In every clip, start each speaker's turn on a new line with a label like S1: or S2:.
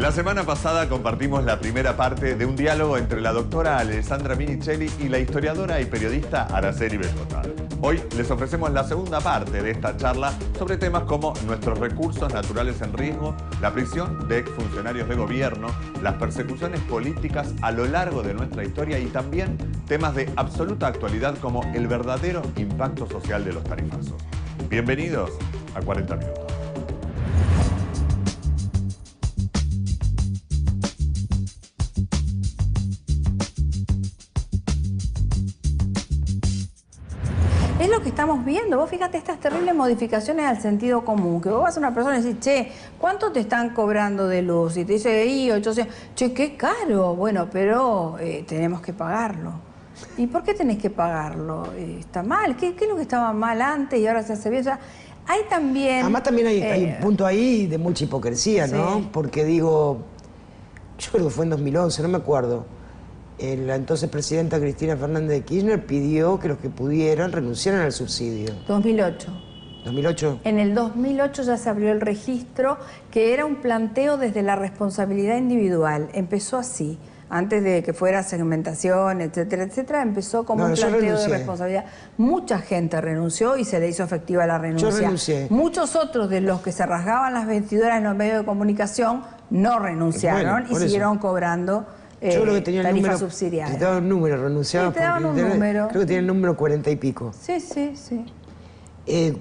S1: La semana pasada compartimos la primera parte de un diálogo entre la doctora Alessandra Minicelli y la historiadora y periodista Araceli Bellota. Hoy les ofrecemos la segunda parte de esta charla sobre temas como nuestros recursos naturales en riesgo, la prisión de exfuncionarios de gobierno, las persecuciones políticas a lo largo de nuestra historia y también temas de absoluta actualidad como el verdadero impacto social de los tarifazos. Bienvenidos a 40 Minutos.
S2: Es lo que estamos viendo. Vos fíjate estas terribles modificaciones al sentido común. Que vos vas a una persona y decís, che, ¿cuánto te están cobrando de luz? Y te dice, 800. Che, qué caro. Bueno, pero tenemos que pagarlo. ¿Y por qué tenés que pagarlo? ¿Está mal? ¿Qué es lo que estaba mal antes y ahora se hace bien? O sea, hay también...
S3: Además también hay un punto ahí de mucha hipocresía, ¿no?
S2: Sí.
S3: Porque digo, yo creo que fue en 2011, no me acuerdo. La entonces presidenta Cristina Fernández de Kirchner pidió que los que pudieran renunciaran al subsidio.
S2: 2008.
S3: ¿2008?
S2: En el 2008 ya se abrió el registro, que era un planteo desde la responsabilidad individual. Empezó así. Antes de que fuera segmentación, etcétera, etcétera, empezó como un planteo de responsabilidad. Mucha gente renunció y se le hizo efectiva la renuncia.
S3: Yo renuncié.
S2: Muchos otros de los que se rasgaban las vestiduras en los medios de comunicación no renunciaron y siguieron cobrando
S3: yo creo que tenía
S2: tarifa subsidiaria.
S3: Te daban un número, renunciaba.
S2: Sí, te daban un número.
S3: Creo que tenía el número 40 y pico.
S2: Sí, sí, sí.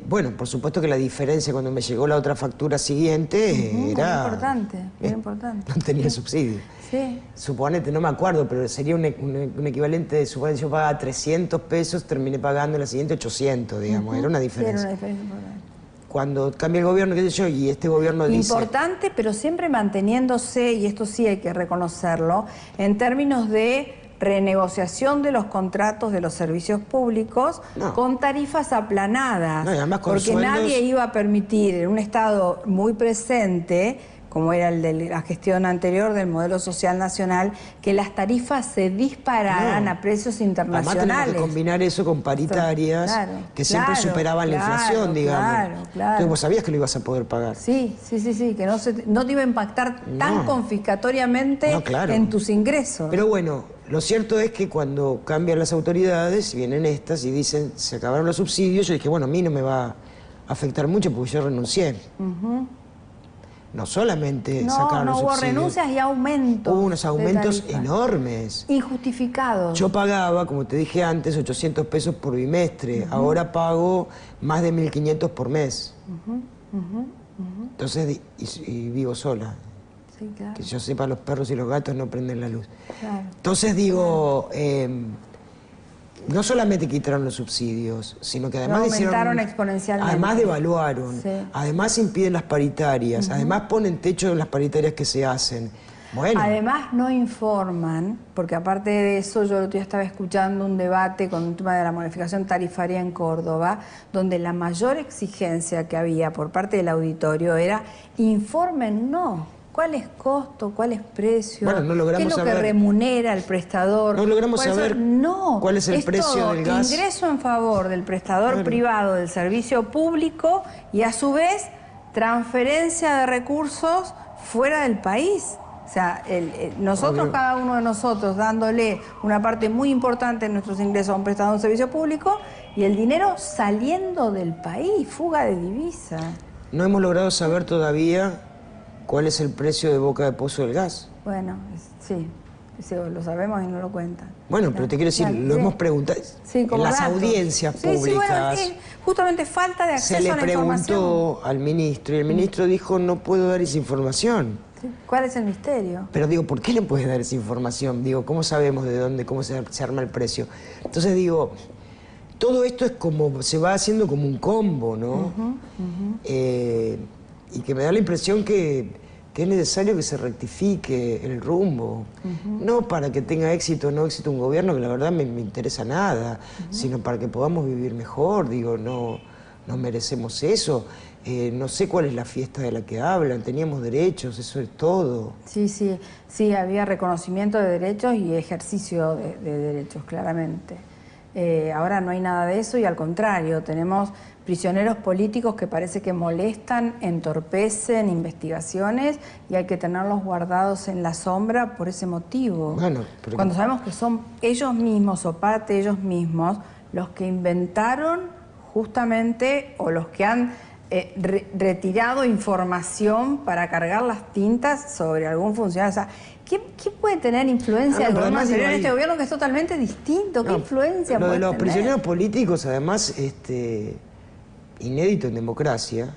S3: Bueno, por supuesto que la diferencia cuando me llegó la otra factura siguiente era...
S2: Muy importante, muy importante.
S3: No tenía subsidio.
S2: Sí.
S3: Suponete, no me acuerdo, pero sería un equivalente de, suponete, yo pagaba 300 pesos, terminé pagando la siguiente 800, digamos. Era una diferencia.
S2: Sí, era una diferencia importante.
S3: Cuando cambia el gobierno, qué sé yo, y este gobierno dice...
S2: Importante, pero siempre manteniéndose, y esto sí hay que reconocerlo, en términos de renegociación de los contratos de los servicios públicos con tarifas aplanadas.
S3: No, y además con
S2: porque
S3: sueldos...
S2: nadie iba a permitir en un Estado muy presente, como era el de la gestión anterior del modelo social nacional, que las tarifas se dispararan a precios internacionales.
S3: Además tenemos que combinar eso con paritarias que siempre superaban la inflación, digamos. Entonces vos sabías que lo ibas a poder pagar.
S2: Sí, que no te iba a impactar tan confiscatoriamente en tus ingresos.
S3: Pero bueno, lo cierto es que cuando cambian las autoridades, vienen estas y dicen, se acabaron los subsidios, yo dije, bueno, a mí no me va a afectar mucho porque yo renuncié. No solamente sacaron los subsidios. No hubo
S2: renuncias y aumentos.
S3: Hubo unos aumentos enormes.
S2: Injustificados.
S3: Yo pagaba, como te dije antes, 800 pesos por bimestre. Ahora pago más de 1.500 por mes. Entonces, y vivo sola.
S2: Sí, claro.
S3: Que yo sepa, los perros y los gatos no prenden la luz.
S2: Claro.
S3: Entonces digo... no solamente quitaron los subsidios, sino que además
S2: aumentaron exponencialmente.
S3: Además devaluaron, además impiden las paritarias, además ponen techo en las paritarias que se hacen. Bueno.
S2: Además no informan, porque aparte de eso yo el otro día estaba escuchando un debate con el tema de la modificación tarifaria en Córdoba, donde la mayor exigencia que había por parte del auditorio era informen, ¿cuál es costo? ¿Cuál es precio?
S3: Bueno, no logramos
S2: ¿Qué es lo
S3: saber.
S2: Que remunera el prestador?
S3: No logramos saber cuál es el precio del gas.
S2: Ingreso en favor del prestador privado del servicio público y a su vez transferencia de recursos fuera del país. O sea, nosotros, cada uno de nosotros, dándole una parte muy importante de nuestros ingresos a un prestador de un servicio público y el dinero saliendo del país, fuga de divisa.
S3: No hemos logrado saber todavía cuál es el precio de boca de pozo del gas.
S2: Bueno, sí, lo sabemos y no lo cuentan.
S3: Bueno, pero te quiero decir, lo hemos preguntado en las audiencias públicas.
S2: Bueno, justamente falta de acceso a la información.
S3: Se le preguntó al ministro y el ministro dijo, no puedo dar esa información.
S2: Sí. ¿Cuál es el misterio?
S3: Pero digo, ¿por qué le puedes dar esa información? Digo, ¿cómo sabemos de dónde, cómo se arma el precio? Entonces digo, todo esto es como, se va haciendo como un combo, ¿no? Y que me da la impresión que es necesario que se rectifique el rumbo. No para que tenga éxito o no éxito un gobierno, que la verdad me interesa nada, sino para que podamos vivir mejor. Digo, no merecemos eso. No sé cuál es la fiesta de la que hablan, teníamos derechos, eso es todo.
S2: Sí, había reconocimiento de derechos y ejercicio de derechos, claramente. Ahora no hay nada de eso y al contrario, tenemos prisioneros políticos que parece que molestan, entorpecen investigaciones y hay que tenerlos guardados en la sombra por ese motivo.
S3: Bueno,
S2: cuando sabemos que son ellos mismos o parte de ellos mismos los que inventaron justamente o los que han retirado información para cargar las tintas sobre algún funcionario. O sea, ¿quién puede tener influencia del gobierno anterior en este gobierno que es totalmente distinto? ¿Qué influencia puede tener?
S3: Lo de los prisioneros políticos, además, inédito en democracia.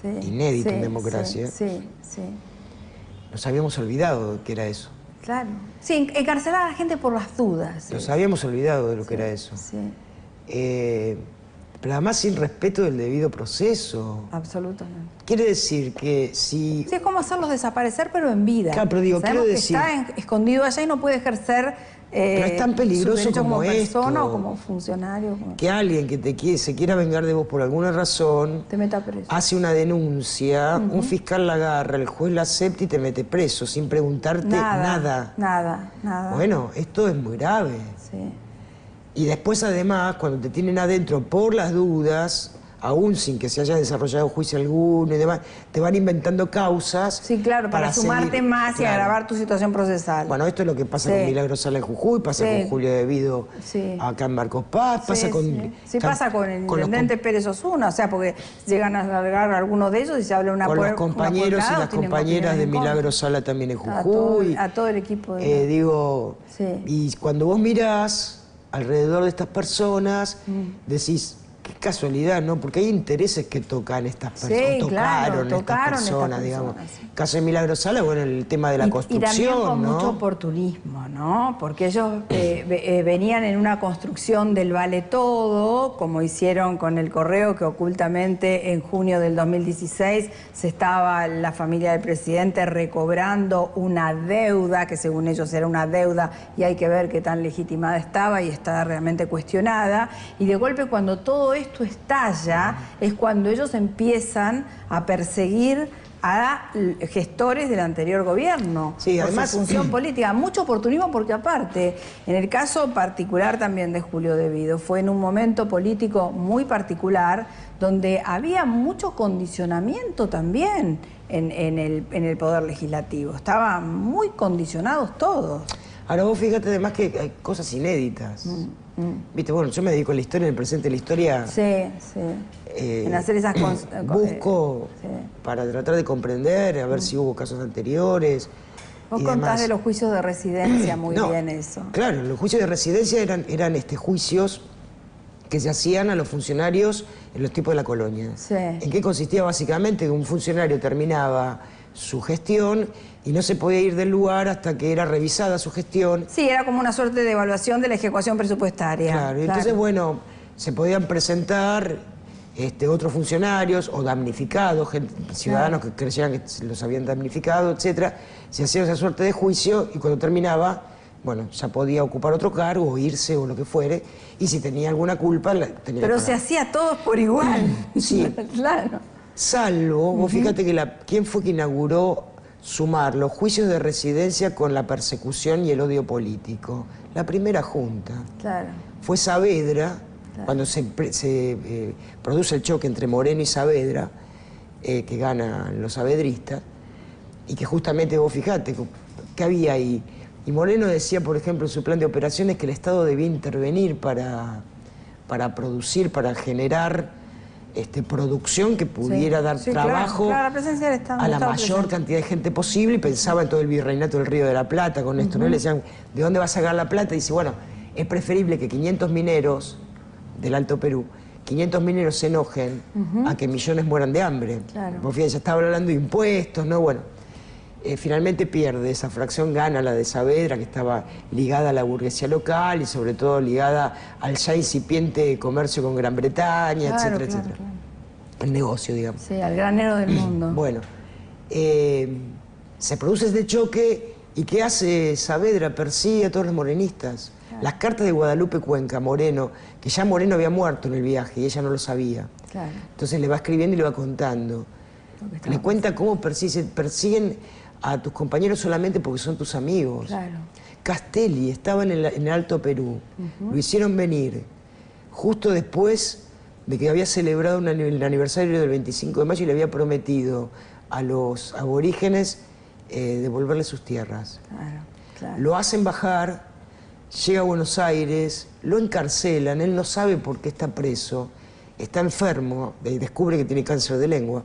S2: Sí,
S3: inédito en democracia.
S2: Sí.
S3: Nos habíamos olvidado de que era eso.
S2: Claro. Sí, encarcelar a la gente por las dudas.
S3: Nos habíamos olvidado de lo que era eso.
S2: Sí.
S3: Pero además sin respeto del debido proceso.
S2: Absolutamente.
S3: Quiere decir que si...
S2: Sí, es como hacerlos desaparecer, pero en vida.
S3: Claro, pero digo,
S2: sabemos
S3: quiero
S2: que
S3: decir...
S2: está escondido allá y no puede ejercer
S3: pero es tan peligroso como
S2: persona
S3: esto,
S2: o como funcionario.
S3: Que alguien que se quiera vengar de vos por alguna razón...
S2: Te meta preso.
S3: Hace una denuncia, un fiscal la agarra, el juez la acepta y te mete preso sin preguntarte nada.
S2: Nada.
S3: Bueno, esto es muy grave.
S2: Sí.
S3: Y después, además, cuando te tienen adentro por las dudas, aún sin que se haya desarrollado juicio alguno y demás, te van inventando causas.
S2: Sí, claro, para sumarte
S3: seguir,
S2: más y agravar tu situación procesal.
S3: Bueno, esto es lo que pasa con Milagro Sala en Jujuy, pasa con Julio Devido acá en Marcos Paz, pasa con...
S2: Sí, pasa con el intendente Pérez Osuna, o sea, porque llegan a largar algunos de ellos y se habla una
S3: con los compañeros y las compañeras de Milagro Sala también en Jujuy.
S2: A todo el equipo.
S3: Y cuando vos mirás alrededor de estas personas, decís, qué casualidad, ¿no? Porque hay intereses que tocan estas personas, tocaron estas personas, digamos. Caso de Milagro Sala, bueno, el tema de la construcción,
S2: y también con
S3: ¿no?
S2: mucho oportunismo, ¿no? Porque ellos venían en una construcción del vale todo, como hicieron con el Correo, que ocultamente en junio del 2016 se estaba la familia del presidente recobrando una deuda, que según ellos era una deuda, y hay que ver qué tan legitimada estaba y está realmente cuestionada. Y de golpe, cuando todo esto estalla, es cuando ellos empiezan a perseguir a gestores del anterior gobierno,
S3: sí,
S2: por
S3: además,
S2: su función política. Mucho oportunismo porque aparte, en el caso particular también de Julio Devido, fue en un momento político muy particular donde había mucho condicionamiento también en el Poder Legislativo. Estaban muy condicionados todos.
S3: Ahora vos fíjate además que hay cosas inéditas. Viste, bueno, yo me dedico a la historia, en el presente de la historia.
S2: En hacer esas
S3: busco para tratar de comprender, a ver si hubo casos anteriores.
S2: Vos contás de los juicios de residencia muy bien eso.
S3: Claro, los juicios de residencia eran juicios que se hacían a los funcionarios en los tiempos de la colonia. ¿En qué consistía básicamente? Que un funcionario terminaba su gestión y no se podía ir del lugar hasta que era revisada su gestión. Sí,
S2: era como una suerte de evaluación de la ejecución presupuestaria.
S3: Claro, y entonces, bueno, se podían presentar otros funcionarios o damnificados, ciudadanos que creyeran que los habían damnificado, etcétera. Se hacía esa suerte de juicio y cuando terminaba, bueno, ya podía ocupar otro cargo o irse o lo que fuere, y si tenía alguna culpa, la tenía que pagar.
S2: Pero se hacía todos por igual.
S3: Sí.
S2: Claro.
S3: Salvo, vos fíjate que ¿quién fue que inauguró sumar los juicios de residencia con la persecución y el odio político? La primera junta.
S2: Claro.
S3: Fue Saavedra, cuando se produce el choque entre Moreno y Saavedra, que ganan los saavedristas, y que justamente vos fijate que había ahí. Y Moreno decía, por ejemplo, en su plan de operaciones que el Estado debía intervenir para producir, para generar producción que pudiera dar trabajo
S2: la presencia del Estado,
S3: a la mayor cantidad de gente posible, y pensaba en todo el virreinato del Río de la Plata con esto, ¿no? Le decían, ¿de dónde va a sacar la plata? Y dice, bueno, es preferible que 500 mineros del Alto Perú, 500 mineros se enojen a que millones mueran de hambre.
S2: Claro.
S3: Vos fíjate, ya estaba hablando de impuestos, ¿no? Bueno, finalmente pierde esa fracción, gana la de Saavedra, que estaba ligada a la burguesía local y sobre todo ligada al ya incipiente comercio con Gran Bretaña, etcétera, etcétera. Claro. El negocio, digamos.
S2: Sí, al granero del mundo.
S3: Bueno, se produce este choque y ¿qué hace Saavedra? Persigue a todos los morenistas. Claro. Las cartas de Guadalupe Cuenca, Moreno, que ya Moreno había muerto en el viaje y ella no lo sabía.
S2: Claro.
S3: Entonces le va escribiendo y le va contando. Le cuenta cómo persiguen a tus compañeros solamente porque son tus amigos.
S2: Claro.
S3: Castelli estaba en el Alto Perú. Lo hicieron venir justo después de que había celebrado el aniversario del 25 de mayo y le había prometido a los aborígenes devolverle sus tierras.
S2: Claro, claro.
S3: Lo hacen bajar, llega a Buenos Aires, lo encarcelan, él no sabe por qué está preso, está enfermo, descubre que tiene cáncer de lengua,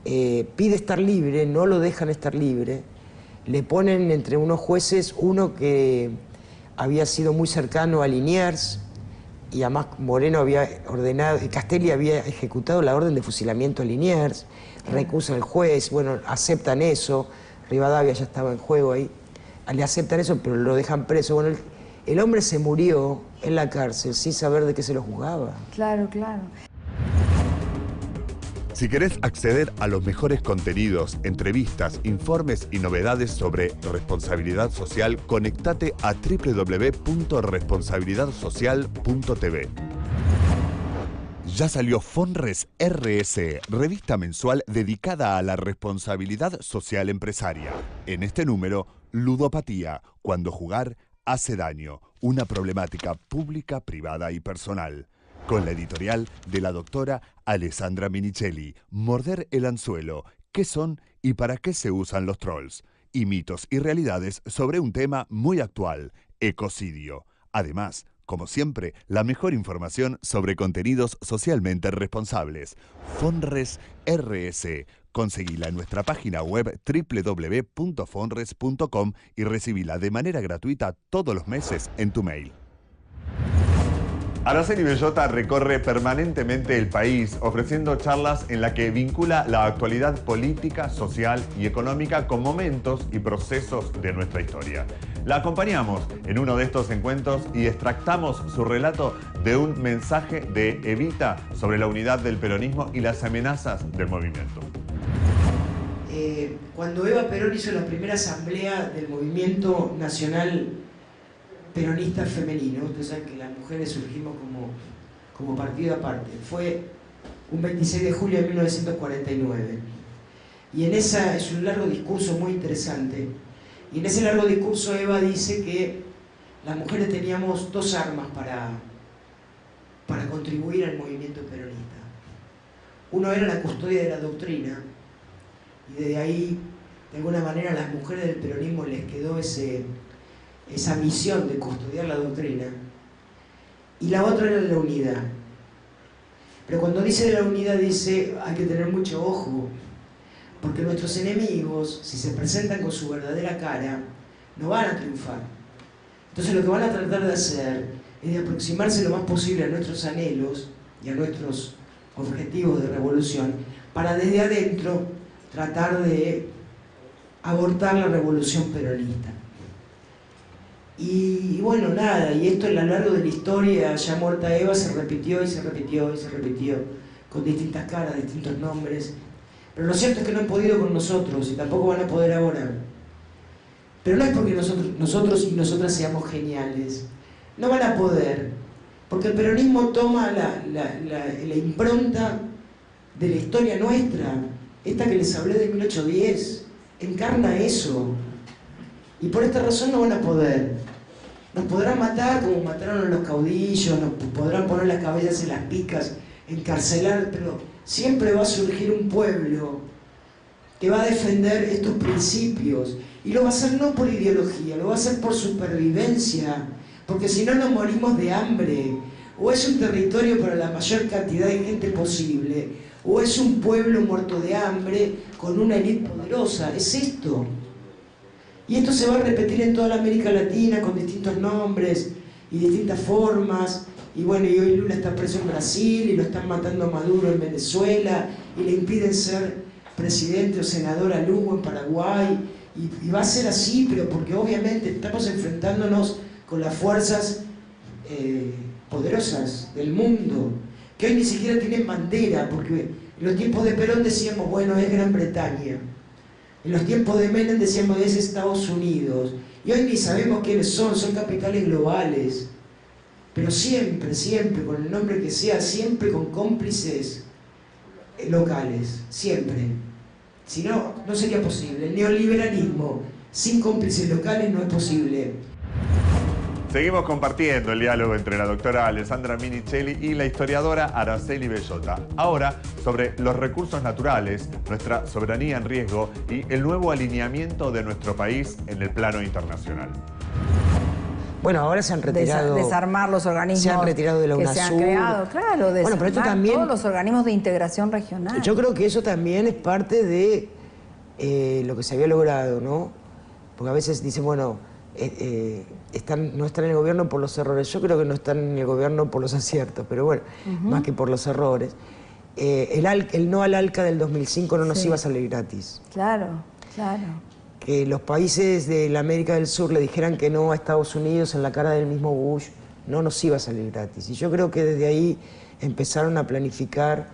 S3: pide estar libre, no lo dejan estar libre, le ponen entre unos jueces uno que había sido muy cercano a Liniers, y además Moreno había ordenado, Castelli había ejecutado la orden de fusilamiento a Liniers, recusan al juez, bueno, aceptan eso, Rivadavia ya estaba en juego ahí, le aceptan eso, pero lo dejan preso. Bueno, el hombre se murió en la cárcel sin saber de qué se lo juzgaba.
S2: Claro, claro.
S1: Si querés acceder a los mejores contenidos, entrevistas, informes y novedades sobre responsabilidad social, conectate a www.responsabilidadsocial.tv. Ya salió Fonres RS, revista mensual dedicada a la responsabilidad social empresaria. En este número, ludopatía, cuando jugar hace daño, una problemática pública, privada y personal. Con la editorial de la doctora Alessandra Minichelli, Morder el anzuelo, qué son y para qué se usan los trolls, y mitos y realidades sobre un tema muy actual, ecocidio. Además, como siempre, la mejor información sobre contenidos socialmente responsables. Fonres RS. Conseguila en nuestra página web www.fonres.com y recibila de manera gratuita todos los meses en tu mail. Araceli Bellota recorre permanentemente el país ofreciendo charlas en las que vincula la actualidad política, social y económica con momentos y procesos de nuestra historia. La acompañamos en uno de estos encuentros y extractamos su relato de un mensaje de Evita sobre la unidad del peronismo y las amenazas del movimiento.
S3: Cuando Eva Perón hizo la primera asamblea del movimiento nacional peronista femenino, ustedes saben que las mujeres surgimos como partido aparte, fue un 26 de julio de 1949. Y es un largo discurso muy interesante, y en ese largo discurso Eva dice que las mujeres teníamos dos armas para contribuir al movimiento peronista. Uno era la custodia de la doctrina, y desde ahí, de alguna manera, a las mujeres del peronismo les quedó esa misión de custodiar la doctrina, y la otra era la unidad. Pero cuando dice de la unidad, dice, hay que tener mucho ojo, porque nuestros enemigos, si se presentan con su verdadera cara, no van a triunfar. Entonces lo que van a tratar de hacer es de aproximarse lo más posible a nuestros anhelos y a nuestros objetivos de revolución, para desde adentro tratar de abortar la revolución peronista. Y bueno, nada, y esto a lo largo de la historia, ya muerta Eva, se repitió y se repitió y se repitió, con distintas caras, distintos nombres. Pero lo cierto es que no han podido con nosotros y tampoco van a poder ahora. Pero no es porque nosotros y nosotras seamos geniales. No van a poder, porque el peronismo toma la impronta de la historia nuestra, esta que les hablé de 1810, encarna eso. Y por esta razón no van a poder. Nos podrán matar como mataron a los caudillos, nos podrán poner las cabezas en las picas, encarcelar, pero siempre va a surgir un pueblo que va a defender estos principios. Y lo va a hacer no por ideología, lo va a hacer por supervivencia, porque si no nos morimos de hambre. O es un territorio para la mayor cantidad de gente posible, o es un pueblo muerto de hambre con una élite poderosa. Es esto. Y esto se va a repetir en toda la América Latina con distintos nombres y distintas formas. Y bueno, y hoy Lula está preso en Brasil y lo están matando a Maduro en Venezuela y le impiden ser presidente o senador a Lugo en Paraguay. Y va a ser así, pero porque obviamente estamos enfrentándonos con las fuerzas poderosas del mundo, que hoy ni siquiera tienen bandera, porque en los tiempos de Perón decíamos, bueno, es Gran Bretaña. En los tiempos de Menem decíamos, es Estados Unidos. Y hoy ni sabemos quiénes son capitales globales. Pero siempre, siempre, con el nombre que sea, siempre con cómplices locales, siempre. Si no, no sería posible. El neoliberalismo sin cómplices locales no es posible.
S1: Seguimos compartiendo el diálogo entre la doctora Alessandra Minichelli y la historiadora Araceli Bellota. Ahora, sobre los recursos naturales, nuestra soberanía en riesgo y el nuevo alineamiento de nuestro país en el plano internacional.
S3: Bueno, ahora se han retirado...
S2: Desarmar los organismos
S3: se han retirado de la
S2: que
S3: UNASUR.
S2: se han creado, claro, desarmar
S3: bueno, pero esto también,
S2: todos los organismos de integración regional.
S3: Yo creo que eso también es parte de lo que se había logrado, ¿no? Porque a veces dicen, bueno, no están en el gobierno por los errores. Yo creo que no están en el gobierno por los aciertos, pero bueno, más que por los errores. El no al ALCA del 2005 no nos iba a salir gratis.
S2: Claro, claro.
S3: Que los países de la América del Sur le dijeran que no a Estados Unidos en la cara del mismo Bush, no nos iba a salir gratis. Y yo creo que desde ahí empezaron a planificar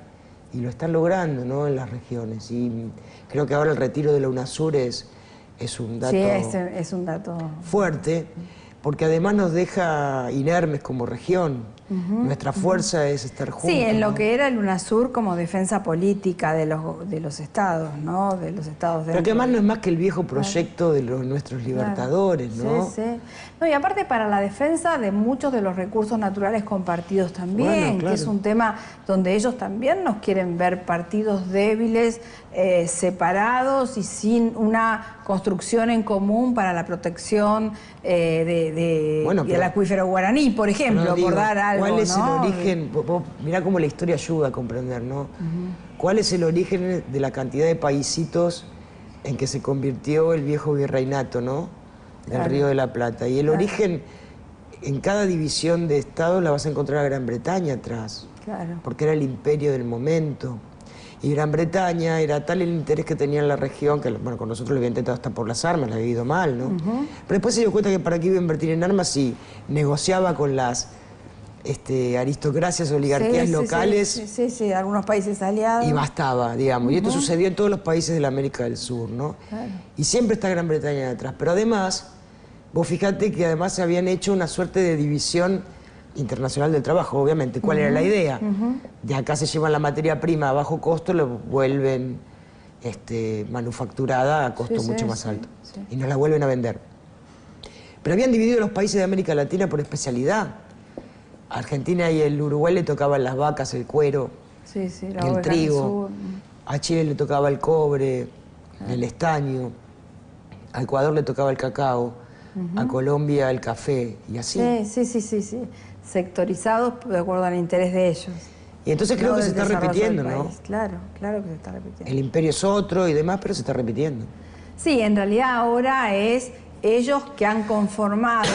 S3: y lo están logrando, ¿no?, en las regiones. Y creo que ahora el retiro de la UNASUR es un dato,
S2: es un dato
S3: fuerte, porque además nos deja inermes como región. Nuestra fuerza es estar juntos.
S2: Sí, en lo que era el UNASUR como defensa política de los estados, ¿no? De los estados.
S3: Pero que además no es más que el viejo proyecto de nuestros libertadores, ¿no?
S2: Sí, sí. No, y aparte para la defensa de muchos de los recursos naturales compartidos también,
S3: bueno, claro,
S2: que es un tema donde ellos también nos quieren ver partidos débiles, separados y sin una construcción en común para la protección del acuífero guaraní, por ejemplo, por dar algo.
S3: ¿Cuál es,
S2: ¿no?,
S3: el origen? Mirá cómo la historia ayuda a comprender, ¿no? ¿Cuál es el origen de la cantidad de paisitos en que se convirtió el viejo virreinato, ¿no?, del Río de la Plata? Y el origen, en cada división de estados la vas a encontrar a Gran Bretaña atrás. Claro. Porque era el imperio del momento. Y Gran Bretaña era tal el interés que tenía en la región, que bueno, con nosotros lo había intentado hasta por las armas, le había ido mal, ¿no? Pero después se dio cuenta que para qué iba a invertir en armas si negociaba con las aristocracias, oligarquías locales.
S2: Sí, algunos países aliados.
S3: Y bastaba, digamos. Y esto sucedió en todos los países de la América del Sur, ¿no? Claro. Y siempre está Gran Bretaña detrás. Pero además, vos fijate que además se habían hecho una suerte de división internacional del trabajo, obviamente. ¿Cuál era la idea? De acá se llevan la materia prima a bajo costo, lo vuelven manufacturada a costo mucho más alto. Y nos la vuelven a vender. Pero habían dividido los países de América Latina por especialidad. A Argentina y el Uruguay le tocaban las vacas, el cuero, el trigo. A Chile le tocaba el cobre, el estaño. A Ecuador le tocaba el cacao. A Colombia el café, y así.
S2: Sí. Sectorizados de acuerdo al interés de ellos.
S3: Y entonces creo que se está repitiendo, ¿no?
S2: Claro que se está repitiendo.
S3: El imperio es otro y demás, pero se está repitiendo.
S2: Sí, en realidad ahora es ellos que han conformado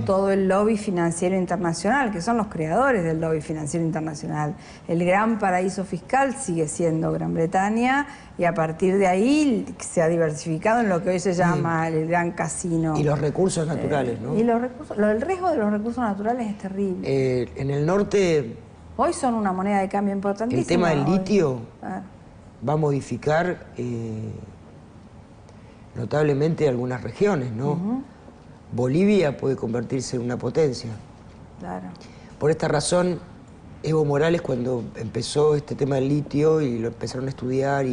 S2: todo el lobby financiero internacional, que son los creadores del lobby financiero internacional. El gran paraíso fiscal sigue siendo Gran Bretaña y a partir de ahí se ha diversificado en lo que hoy se llama el gran casino.
S3: Y los recursos naturales, ¿no?
S2: Y los recursos, el riesgo de los recursos naturales es terrible.
S3: En el norte...
S2: Hoy son una moneda de cambio importantísima.
S3: El tema del litio va a modificar... notablemente algunas regiones, ¿no? Bolivia puede convertirse en una potencia. Claro. Por esta razón, Evo Morales, cuando empezó este tema del litio y lo empezaron a estudiar,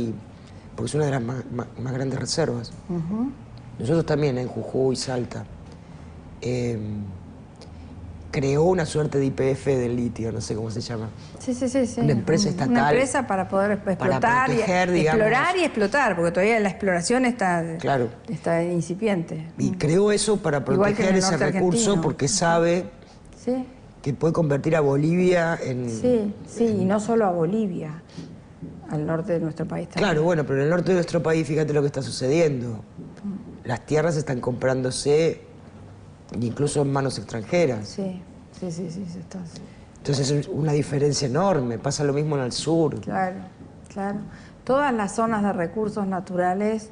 S3: porque es una de las más grandes reservas. Nosotros también, en Jujuy, Salta, creó una suerte de YPF del litio, no sé cómo se llama.
S2: Sí.
S3: Una empresa estatal.
S2: Una empresa para poder explotar,
S3: para proteger,
S2: explorar y explotar, porque todavía la exploración está incipiente.
S3: Y creó eso para proteger ese recurso porque sabe que puede convertir a Bolivia en...
S2: Sí, y no solo a Bolivia, al norte de nuestro país también.
S3: Claro, bueno, pero en el norte de nuestro país, fíjate lo que está sucediendo. Las tierras están comprándose incluso en manos extranjeras.
S2: Sí, se está así.
S3: Entonces es una diferencia enorme, pasa lo mismo en el sur.
S2: Claro. Todas las zonas de recursos naturales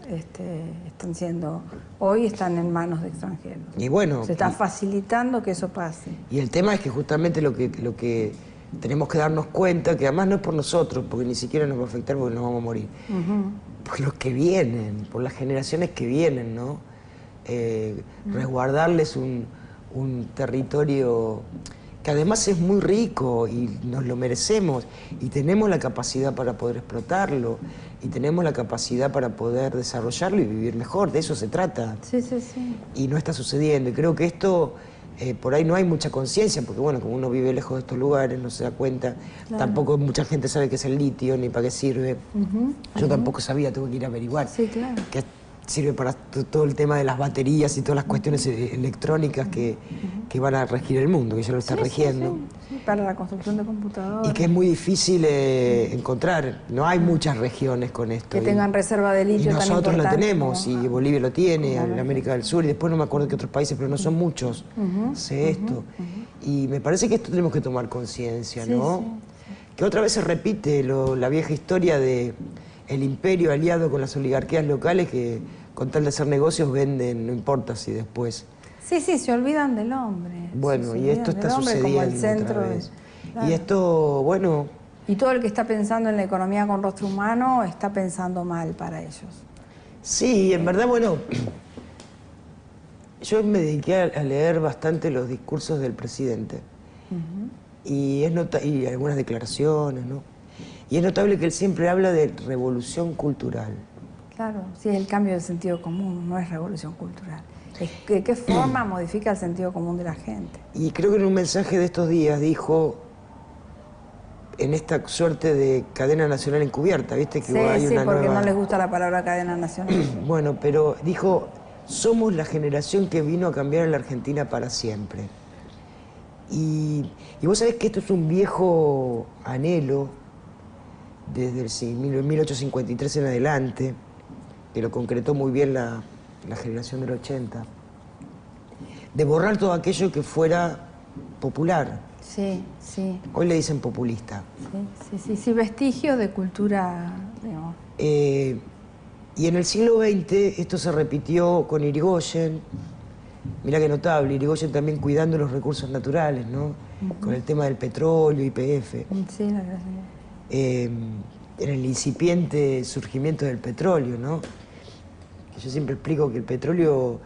S2: hoy están en manos de extranjeros.
S3: Y bueno...
S2: Se está facilitando que eso pase.
S3: Y el tema es que justamente lo que tenemos que darnos cuenta, que además no es por nosotros, porque ni siquiera nos va a afectar porque nos vamos a morir. Por los que vienen, por las generaciones que vienen, ¿no? Resguardarles un territorio que además es muy rico y nos lo merecemos y tenemos la capacidad para poder explotarlo y tenemos la capacidad para poder desarrollarlo y vivir mejor, de eso se trata.
S2: Sí, sí, sí.
S3: Y no está sucediendo y creo que esto por ahí no hay mucha conciencia porque bueno, como uno vive lejos de estos lugares no se da cuenta, tampoco mucha gente sabe qué es el litio ni para qué sirve. Yo tampoco sabía, tuve que ir a averiguar.
S2: Sí, claro.
S3: Que sirve para todo el tema de las baterías y todas las cuestiones electrónicas que van a regir el mundo, que ya lo está regiendo.
S2: Sí, para la construcción de computadoras.
S3: Y que es muy difícil encontrar. No hay muchas regiones con esto.
S2: Que tengan reserva de litio tan
S3: nosotros lo
S2: importante
S3: tenemos,
S2: como...
S3: y Bolivia lo tiene, en América del Sur, y después no me acuerdo qué otros países, pero no son muchos. Sé esto. Y me parece que esto tenemos que tomar conciencia, ¿no? Que otra vez se repite la vieja historia de el imperio aliado con las oligarquías locales que con tal de hacer negocios venden, no importa si después...
S2: Sí, sí, se olvidan del hombre.
S3: Bueno,
S2: se
S3: y esto está sucediendo
S2: como el centro
S3: otra vez.
S2: Claro.
S3: Y esto, bueno...
S2: Y todo el que está pensando en la economía con rostro humano está pensando mal para ellos.
S3: Sí, en verdad, bueno, yo me dediqué a leer bastante los discursos del presidente y algunas declaraciones, ¿no? Y es notable que él siempre habla de revolución cultural.
S2: Claro, sí, es el cambio del sentido común, no es revolución cultural. Es que, ¿qué forma modifica el sentido común de la gente?
S3: Y creo que en un mensaje de estos días dijo, en esta suerte de cadena nacional encubierta, ¿viste? Que hay una
S2: porque
S3: nueva...
S2: no les gusta la palabra cadena nacional.
S3: Bueno, pero dijo, somos la generación que vino a cambiar a la Argentina para siempre. Y vos sabés que esto es un viejo anhelo, desde el 1853 en adelante, que lo concretó muy bien la generación del 80, de borrar todo aquello que fuera popular.
S2: Sí, sí.
S3: Hoy le dicen populista.
S2: Sí, vestigios de cultura, digamos.
S3: Y en el siglo XX esto se repitió con Irigoyen. Mirá qué notable, Irigoyen también cuidando los recursos naturales, ¿no? Con el tema del petróleo, YPF.
S2: Sí, la verdad.
S3: En el incipiente surgimiento del petróleo, ¿no? Yo siempre explico que el petróleo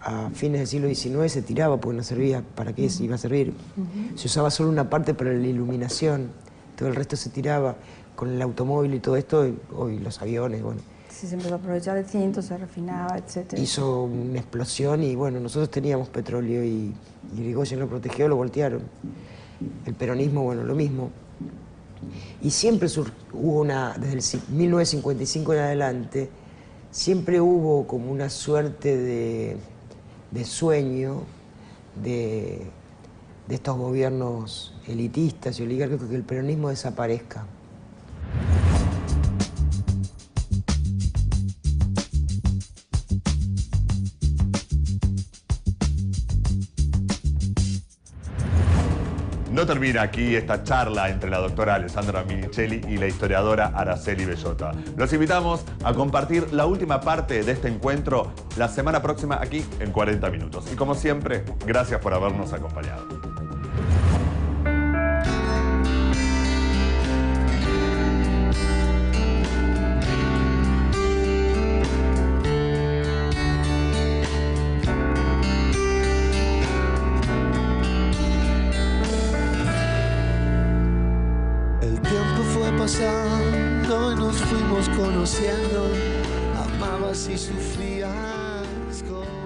S3: a fines del siglo XIX se tiraba porque no servía, ¿para qué iba a servir? Se usaba solo una parte para la iluminación, todo el resto se tiraba con el automóvil y todo esto, hoy los aviones, bueno.
S2: Sí, se empezó a aprovechar el cinto, se refinaba, etc.
S3: Hizo una explosión y bueno, nosotros teníamos petróleo y Irigoyen lo protegió, lo voltearon. El peronismo, bueno, lo mismo. Y siempre hubo desde el 1955 en adelante, siempre hubo como una suerte de sueño de estos gobiernos elitistas y oligárquicos que el peronismo desaparezca.
S1: No termina aquí esta charla entre la doctora Alessandra Minichelli y la historiadora Araceli Bellota. Los invitamos a compartir la última parte de este encuentro la semana próxima aquí en 40 Minutos. Y como siempre, gracias por habernos acompañado.
S4: Pasando y nos fuimos conociendo, amabas y sufrías con